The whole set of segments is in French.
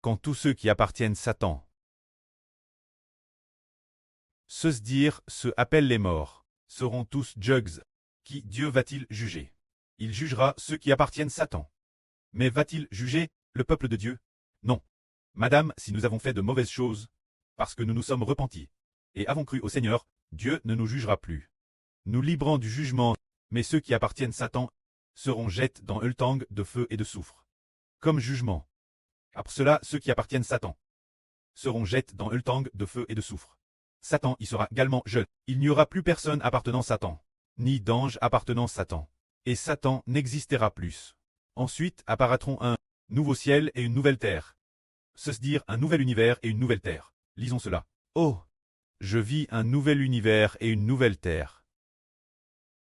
quand tous ceux qui appartiennent Satan se dire, se appellent les morts, seront tous jugs. Qui Dieu va-t-il juger? Il jugera ceux qui appartiennent Satan. Mais va-t-il juger le peuple de Dieu? Non. Madame, si nous avons fait de mauvaises choses, parce que nous nous sommes repentis, et avons cru au Seigneur, Dieu ne nous jugera plus. Nous librons du jugement, mais ceux qui appartiennent Satan seront jetés dans le tang de feu et de soufre. Comme jugement. Après cela, ceux qui appartiennent Satan seront jetés dans le tang de feu et de soufre. Satan y sera également jeté. Il n'y aura plus personne appartenant Satan, ni d'ange appartenant Satan. Et Satan n'existera plus. Ensuite apparaîtront un nouveau ciel et une nouvelle terre. Se dire un nouvel univers et une nouvelle terre. Lisons cela. Oh! Je vis un nouvel univers et une nouvelle terre.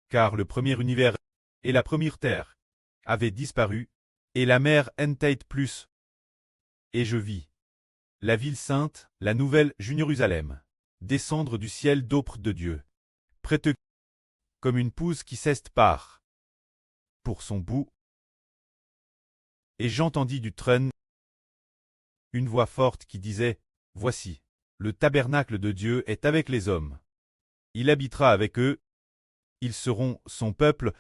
Car le premier univers et la première terre avaient disparu, et la mer n'était plus. Et je vis la ville sainte, la nouvelle Jérusalem, descendre du ciel d'auprès de Dieu, prête comme une pousse qui ceste part pour son bout. Et j'entendis du trône une voix forte qui disait, Voici, le tabernacle de Dieu est avec les hommes. Il habitera avec eux, ils seront son peuple,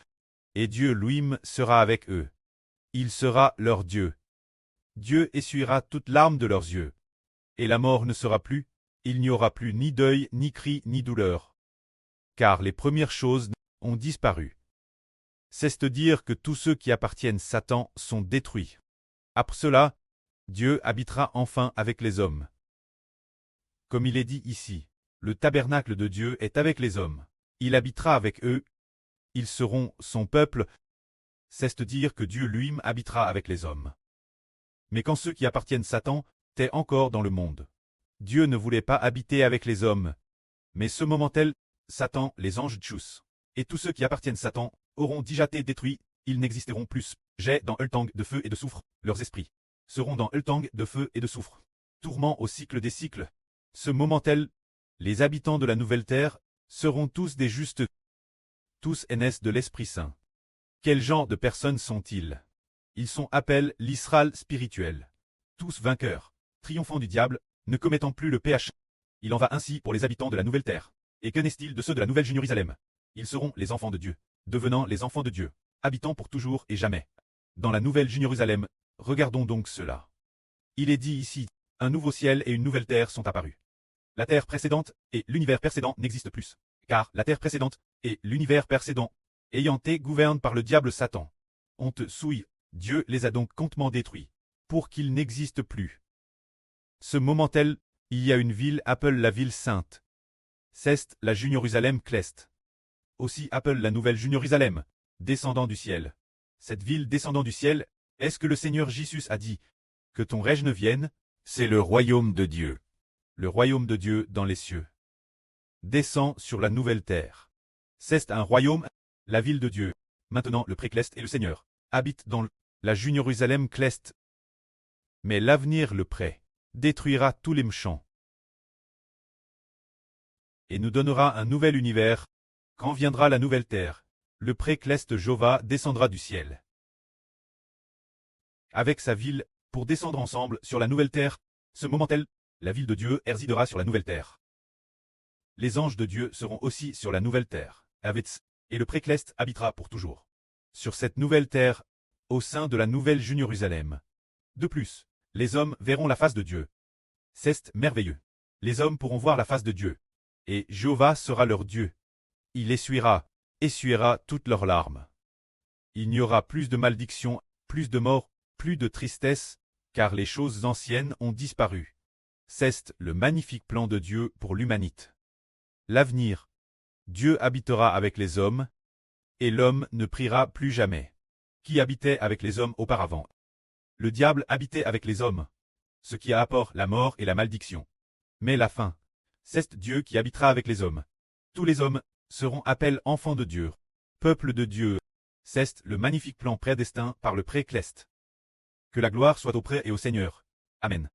et Dieu lui-même sera avec eux. Il sera leur Dieu. Dieu essuiera toute larme de leurs yeux. Et la mort ne sera plus, il n'y aura plus ni deuil, ni cri, ni douleur. Car les premières choses ont disparu. C'est-à-dire que tous ceux qui appartiennent Satan sont détruits. Après cela, Dieu habitera enfin avec les hommes. Comme il est dit ici, le tabernacle de Dieu est avec les hommes. Il habitera avec eux. Ils seront son peuple. C'est-à-dire que Dieu lui-même habitera avec les hommes. Mais quand ceux qui appartiennent Satan étaient encore dans le monde, Dieu ne voulait pas habiter avec les hommes. Mais ce moment-là, Satan, les anges tchous, et tous ceux qui appartiennent Satan, auront déjà été détruits, ils n'existeront plus. J'ai dans le tang de feu et de soufre, leurs esprits seront dans le tang de feu et de soufre. Tourment au cycle des cycles. Ce moment-là, les habitants de la nouvelle terre seront tous des justes. Tous naissent de l'Esprit Saint. Quel genre de personnes sont-ils? Ils sont appelés l'Israël spirituel. Tous vainqueurs, triomphant du diable, ne commettant plus le péché. Il en va ainsi pour les habitants de la nouvelle terre. Et que n'est-il de ceux de la nouvelle Jérusalem? Ils seront les enfants de Dieu, devenant les enfants de Dieu, habitant pour toujours et jamais. Dans la nouvelle Jérusalem, regardons donc cela. Il est dit ici, un nouveau ciel et une nouvelle terre sont apparus. La terre précédente et l'univers précédent n'existent plus, car la terre précédente et l'univers précédent, ayant été gouvernés par le diable Satan, ont souillé. Dieu les a donc complètement détruits, pour qu'ils n'existent plus. Ce moment-là, il y a une ville appelée la ville sainte. C'est la Jérusalem Cleste. Aussi appelle la nouvelle Jérusalem, descendant du ciel. Cette ville descendant du ciel, est-ce que le Seigneur Jésus a dit que ton règne vienne? C'est le royaume de Dieu. Le royaume de Dieu dans les cieux descend sur la nouvelle terre. C'est un royaume, la ville de Dieu. Maintenant le pré-Cleste et le Seigneur habitent dans la Jérusalem Cleste. Mais l'avenir le pré détruira tous les méchants et nous donnera un nouvel univers. Quand viendra la nouvelle terre, le pré-Cleste Jova descendra du ciel avec sa ville, pour descendre ensemble sur la nouvelle terre. Ce moment-là, la ville de Dieu résidera sur la nouvelle terre. Les anges de Dieu seront aussi sur la nouvelle terre, et le pré-Cleste habitera pour toujours sur cette nouvelle terre, au sein de la nouvelle Jérusalem. De plus, les hommes verront la face de Dieu. C'est merveilleux. Les hommes pourront voir la face de Dieu. Et Jéhovah sera leur Dieu. Il essuiera toutes leurs larmes. Il n'y aura plus de malédiction, plus de mort, plus de tristesse, car les choses anciennes ont disparu. C'est le magnifique plan de Dieu pour l'humanité. L'avenir. Dieu habitera avec les hommes, et l'homme ne priera plus jamais. Qui habitait avec les hommes auparavant? Le diable habitait avec les hommes, ce qui apporte la mort et la malédiction. Mais la fin, c'est Dieu qui habitera avec les hommes. Tous les hommes seront appelés enfants de Dieu, peuple de Dieu. C'est le magnifique plan prédestiné par le pré-Cleste. Que la gloire soit au pré et au Seigneur. Amen.